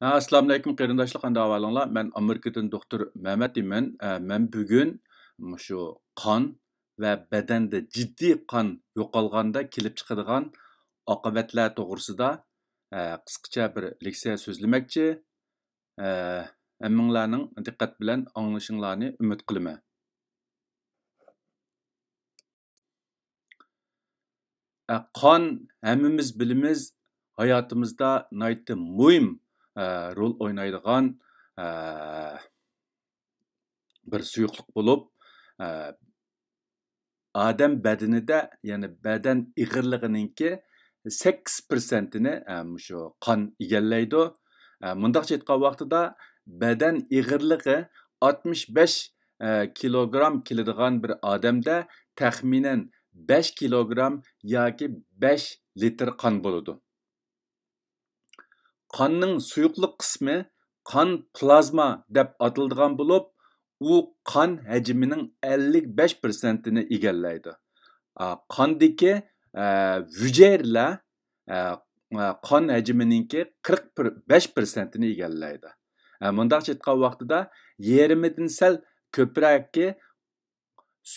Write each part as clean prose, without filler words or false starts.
Assalomu alaykum qarindoshlar, qanday ahvolinglar? Men Amerikadan doktor Mehmet deyman. Men bugun shu qon va badanda jiddiy qon yo'qolganda kelib chiqadigan oqibatlar to'g'risida qisqacha bir leksiya so'zlamoqchi. Hammanglarning diqqat bilan anglashinglarni umid qilaman. Qon hammamiz bilamiz hayotimizda nihoyatda muhim rol o'ynaydigan bir suyuqlik bo'lib, odam badanida, ya'ni badan ig'irligininki 8%ni shu qon egallaydi. Mundaqcha aytgan vaqtida badan ig'irligi 65 kilogramm keladigan bir odamda taxminan 5 kilogramm yoki 5 litr qon bo'ladi. Qonning suyuqlik qismi qon plazma deb ataladigan bo'lib, u qon hajmining 55%ni egallaydi. Qondagi hujayralar qon hajmininki 45%ni egallaydi. Mundaqcha aytgan vaqtida yarimidan sal ko'proqki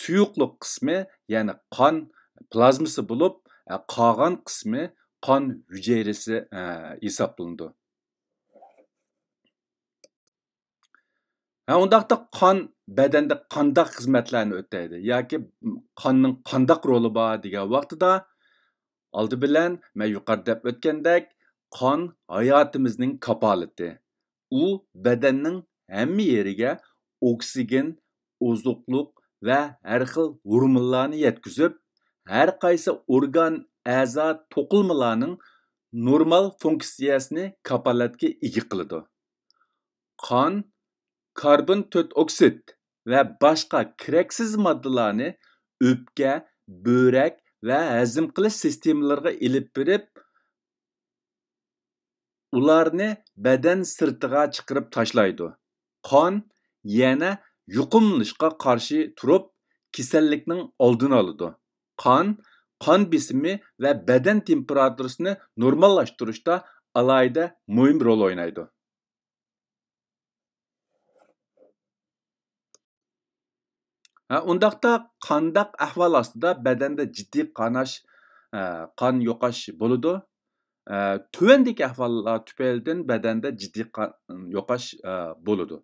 suyuqlik qismi, ya'ni qon plazmasi bo'lib, qolgan qismi qon hujayrasi hisoblanadi. Undaqda qon badanda qandaq xizmatlarni o'taydi yoki qonning qandaq roli bor degan vaqtida oldi bilan men yuqorida deb o'tgandek, qon hayotimizning kapolati. U badanning hamma yeriga oksigen, oziqlik va har xil hormonlarni yetkazib, har qaysi organ, a'zo, to'qilmalarning normal funksiyasini kapolatga ega qiladi. Qon karbon 4 oksid va boshqa keraksiz moddalarni o'pka, böbrek va hazm qilish sistemalariga ilib berib, ularni badan sirtiga chiqarib tashlaydi. Qon yana yuqumlanishga qarshi turib, kasallikning oldini oladi. Qon besimi va badan temperaturasini normallashtirishda alohida muhim rol o'ynaydi. Undaqda qandaq ahvol ostida badanda jiddiy qon yo'qosh bo'ladi. Tuvandagi ahvollar tufaylidan badanda jiddiy qon yo'qosh bo'ladi.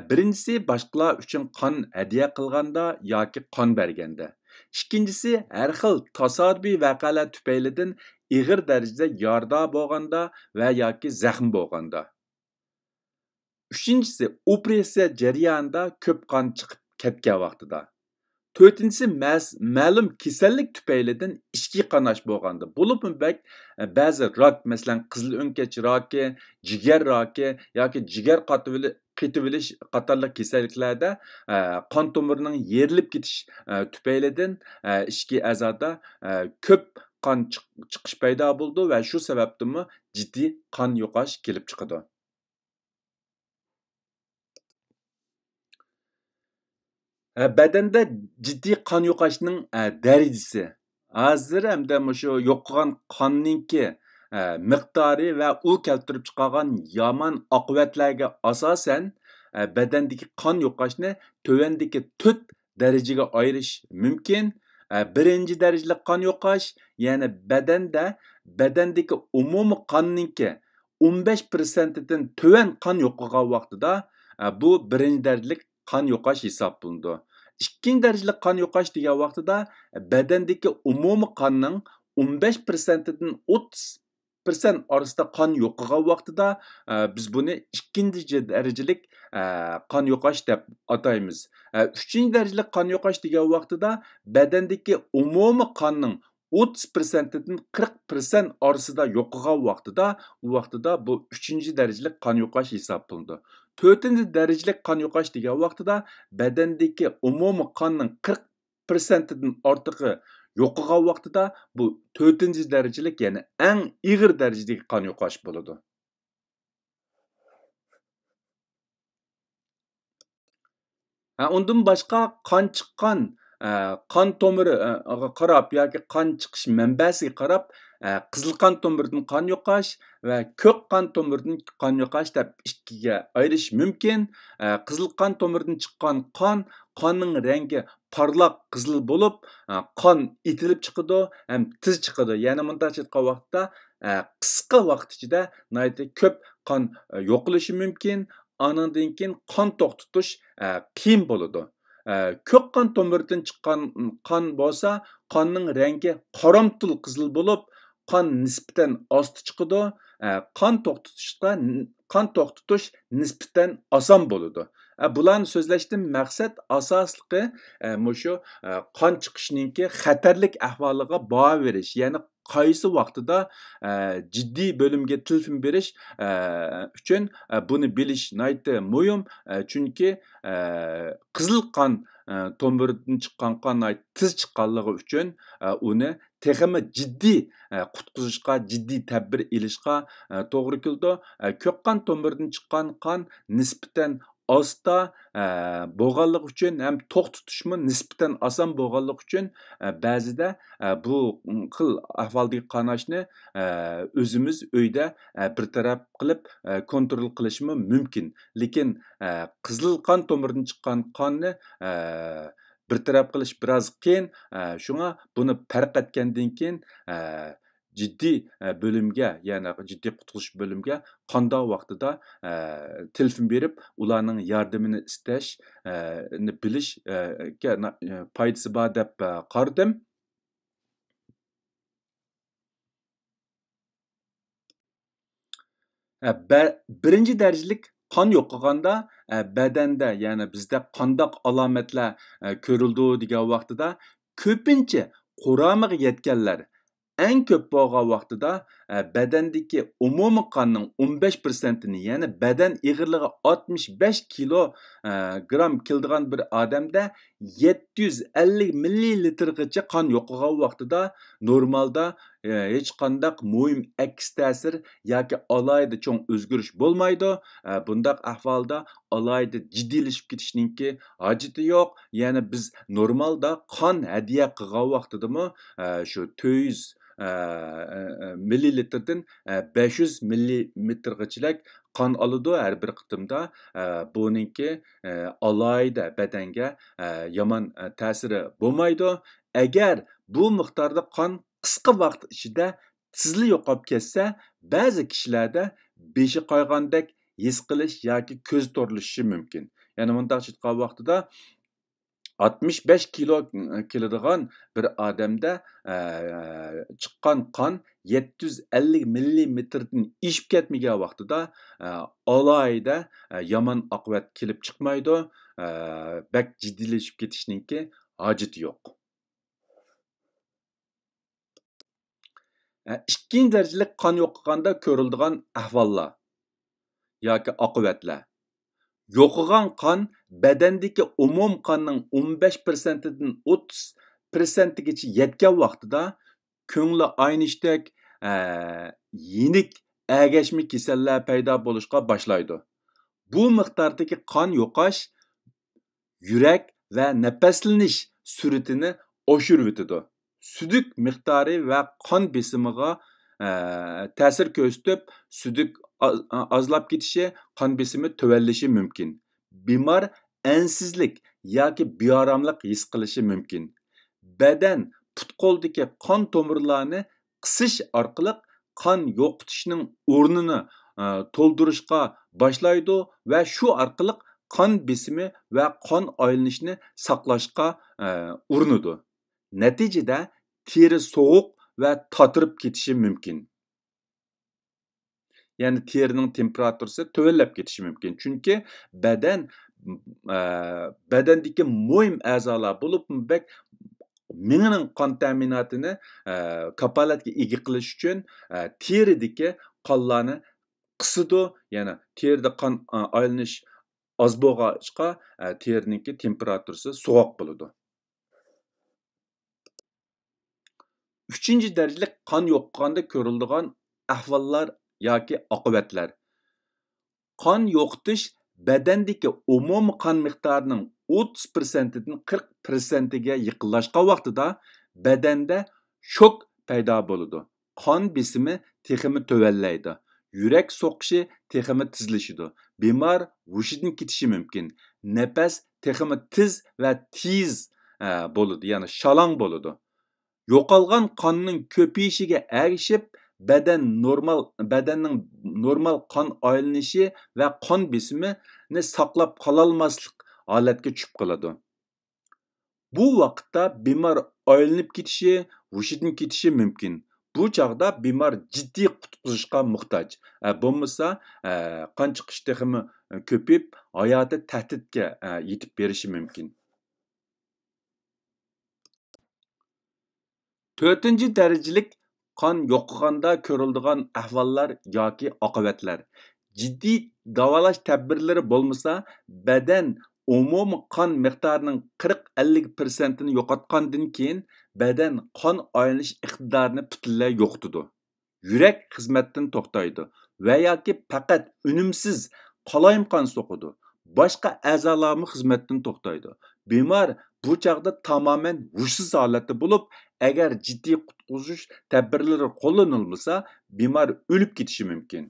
Birinchisi boshqalar uchun qon hadiya qilganda yoki qon berganda. Ikkinchisi har xil tasodifiy voqealar tufaylidan ig'ir darajada yarda bo'lganda va yoki zaxm bo'lganda. Uchinchisi operatsiya jarayonida ko'p qon chiqib ketgan vaqtida. To'rtinchisi ma'lum kasallik tufaylidan ichki qanash bo'lganda. Bo'libmi ba'zi rak, masalan qizil o'ngach raki, jigar raki yoki jigar qatibilish qatorli kasalliklarda qon tomirining yerilib ketish tufaylidan ichki a'zoda ko'p qon chiqish paydo bo'ldi va shu sababdan jiddiy qon yo'qosh kelib chiqadi. Badanda jiddiy qon yo'qoshning darajasi hozir hamda shu yo'qolgan qonninki miqdori va u keltirib chiqargan yomon oqibatlarga asosan badandagi qon yo'qoshni tuvandagi 4 darajaga ayirish mumkin. Birinchi darajali qon yo'qosh, ya'ni badandagi umumiy qonninki 15%dan tuvan qon yo'qolgan vaqtida bu birinchi darajali qon yo'qosh hisoblanadi. İkinci darajali qon yo'qosh degan vaqtida badandagi umumiy qonning 15%dan 30% orasida qon yo'qolgan vaqtida biz buni ikkinchi darajali qon yo'qosh deb ataymiz. Uchinchi darajali qon yo'qosh degan vaqtida badandagi umumiy qonning 30%dan 40% orasida yo'qolgan vaqtida, u vaqtida bu uchinchi darajali qon yo'qosh hisoblanadi. To'rtinchi darajali qon yo'qosh degan vaqtida badandagi umumiy qonning 40%dan ortig'i yo'qolgan vaqtida bu to'rtinchi darajali, ya'ni eng ig'ir darajadagi qon yo'qosh bo'ladi. Undan boshqa qon chiqqan qon tomiriga qarab yoki qon chiqish manbasiga qarab qizil qon tomiridan qon yo'qosh va ko'k qon tomiridan qon yo'qosh deb ikkiga ayirish mumkin. Qizil qon tomiridan chiqqan qonning rangi parlaq qizil bo'lib, qon itilib chiqadi ham tez chiqadi. Ya'ni bunday chiqqan vaqtda qisqa vaqt ichida ko'p qon yo'qolishi mumkin. Andan keyin qon to'xtatish qiyin bo'ladi. Ko'k qon tomiridan chiqqan qon bo'lsa, qonning rangi qoramtul qizil bo'lib, qon nisbatan osti chiqadi. Qon to'xtatish nisbatan oson bo'ladi. Bularni so'zlashdan maqsad asosliqi mushu qon chiqishiningki xatarlik ahvoliga baho berish, ya'ni qaysi vaqtida jiddiy bo'limga telefon berish uchun buni bilish nihoyatda muhim. Chunki qizil qon tomiridan chiqqan qon tez chiqqanligi uchun uni texmi jiddiy qutqizishga, jiddiy tadbir ilishga to'g'ri keldi. Ko'k qon tomiridan chiqqan qon nisbatan osta bo'lganligi uchun ham to'xtatishmi nisbatan oson bo'lganligi uchun ba'zida bu xil ahvoldagi qonashni o'zimiz uyda bir taraf qilib kontrol qilishimiz mumkin. Lekin qizil qon tomiridan chiqqan qonni bir taraf qilish biroz qiyin. Shunga buni farq etgandan keyin jiddiy bo'limga, ya'ni jiddiy qutqizish bo'limga qanday vaqtida telefon berib, ularning yordamini istashni bilish foydasi bor deb qaradim. Birinchi darajalik qon yo'qolganda badanda, ya'ni bizda qandoq alomatlar ko'rildi degan vaqtida ko'pincha quramiga yetganlar eng ko'p bo'lgan vaqtida badandagi umumiy qonning 15%ni, ya'ni badan ig'irligi 65 kilogram keladigan bir odamda 750 millilitrgacha qon yo'qolgan vaqtida normalda hech qanday muhim aks ta'sir yoki alohida cho'ng o'zgarish bo'lmaydi. Bundaq ahvolda alohida jiddiylashib ketishninki hojati yo'q. Ya'ni biz normalda qon hadiya qilgan vaqtidami shu 400 millilitrdan 500 millimetrgacha qon oladi har bir qitimda. Buningki alohida badanga yomon ta'siri bo'lmaydi. Agar bu miqdorda qon qisqa vaqt ichida tizli yo'qolib ketsa, ba'zi kishilarda beshi qo'ygandek his qilish yoki ko'z to'rilishi mumkin. Ya'ni bunday chiqqan vaqtida 65 kilo keladigan bir odamda chiqqan qon 750 millimetrdan ishib ketmagan vaqtida alohida yomon oqibat kelib chiqmaydi. Bak jiddiylashib ketishninki hojati yo'q. Ikkinchi darajalik qon yo'qolganda ko'riladigan ahvollar yoki oqibatlar. Yo'qolgan qon badandagi umum qonning 15%dan 30%gacha yetgan vaqtida ko'ngli aynishdak yenik agashma kasallar paydo bo'lishga boshlaydi. Bu miqdordagi qon yo'qosh yurak va nafaslanish sur'atini oshirib o'tadi. Sudik miqdori va qon besimiga ta'sir ko'rsatib, sudik azlab ketishi, qon besimi tuvanlishi mumkin. Bemor ansizlik yoki beoromlik his qilishi mumkin. Badan put-qo'ldagi qon tomirlarini qisish orqali qon yo'qotishning o'rnini to'ldirishga boshlaydi va shu orqali qon besimi va qon aylanishini saqlashga urinadi. Natijada teri sovuq va tatirib ketishi mumkin. Ya'ni terining temperaturasi tuvanlab ketishi mumkin. Chunki badandagi muhim a'zolar bo'lib, miyaning qon ta'minotini kapolatga ega qilish uchun teridagi qonlarni qisidi. Ya'ni terida qon aylanish oz bo'lg'achqa terininki temperaturasi sovuq bo'ladi. Uchinchi darajalik qon yo'qolganda ko'riladigan ahvollar yoki oqibatlar. Qon yo'qotish badandagi umumiy qon miqdorining 30%dan 40%ga yaqinlashgan vaqtida badanda shok paydo bo'ladi. qon besimi texmi tövellaydi. Yurak soqishi texmi tizlashidi. Bemor hushidan ketishi mumkin. Nafas texmi tiz va tez bo'ladi, ya'ni shalong bo'ladi. Yo'qolgan qonning ko'payishiga ergishib, badanning normal qon aylanishi va qon besimini saqlab qololmaslik holatga tushib qoladi. Bu vaqtda bemor aylanib ketishi, hushidan ketishi mumkin. Bu chaqda bemor jiddiy qutqizishga muhtoj. Bo'lmasa, qon chiqish texmi ko'payib, hayoti tahdidga yetib berishi mumkin. 4-ci dərəcəlik qan yo'qolganda ko'riladigan ahvollar yoki oqibatlar. Jiddiy davolash tadbirlari bo'lmasa, badan umumiy qon miqdorining 40-50% ni yo'qotgandan keyin badan qon aylanish iqtidorini butunlay yo'qotadi. Yurak xizmatdan to'xtaydi va yoki faqat unumsiz qalayim qon so'qidi. Boshqa a'zolarmi xizmatdan to'xtaydi. Bemor bu chaqda tamamen hushsiz holatda bo'lib, agar jiddiy qutqizish tadbirlari qo'llanilmasa, bemor o'lib ketishi mumkin.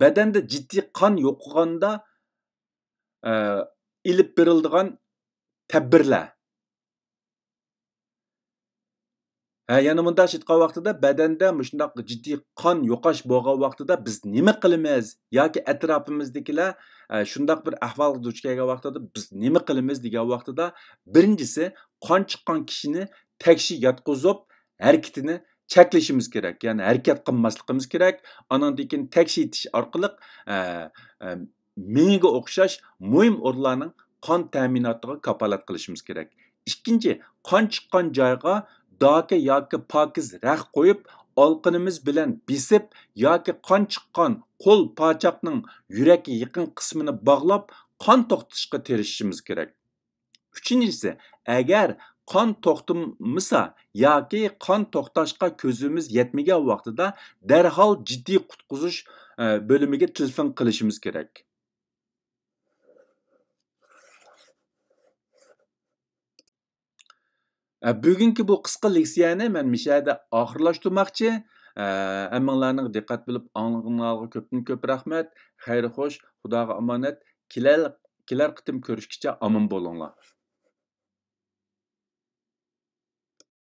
Badanda jiddiy qon yo'qolganda ilib beriladigan tadbirlar. Yana bundaq aytgan vaqtida badanda shundaq jiddiy qon yo'qosh bo'lgan vaqtida biz nima qilamiz yoki atrofimizdagilar shundaq bir ahvolga duch kelgan vaqtida biz nima qilamiz degan vaqtida birinchisi qon chiqqan kishini taksi yotqizib harakatini cheklashimiz kerak. Ya'ni harakat qilmasligimiz kerak. Andan keyin taksi itish orqali menga o'xshash muhim o'rinlarning qon ta'minotiga kafolat qilishimiz kerak. Ikkinchi, qon chiqqan joyga doka yoki pokiz raq qo'yib, olqinimiz bilan besib yoki qon chiqqan qo'l pochoqning yurakka yaqin qismini bog'lab qon to'xtatishga tirishishimiz kerak. Uchinchisi, agar qon to'xtamasa yoki qon to'xtashga ko'zimiz yetmagan vaqtida darhol jiddiy qutqizish bo'limiga telefon qilishimiz kerak. Bugungi bu qisqa leksiyani men mishada oxirlashtirmoqchi. Hammanglarning diqqat bilib anglaganlarga ko'pdan-ko'p rahmat. Xayr xo'sh, Xudoga omonat. Kelar qitim ko'rishguncha omon bo'linglar.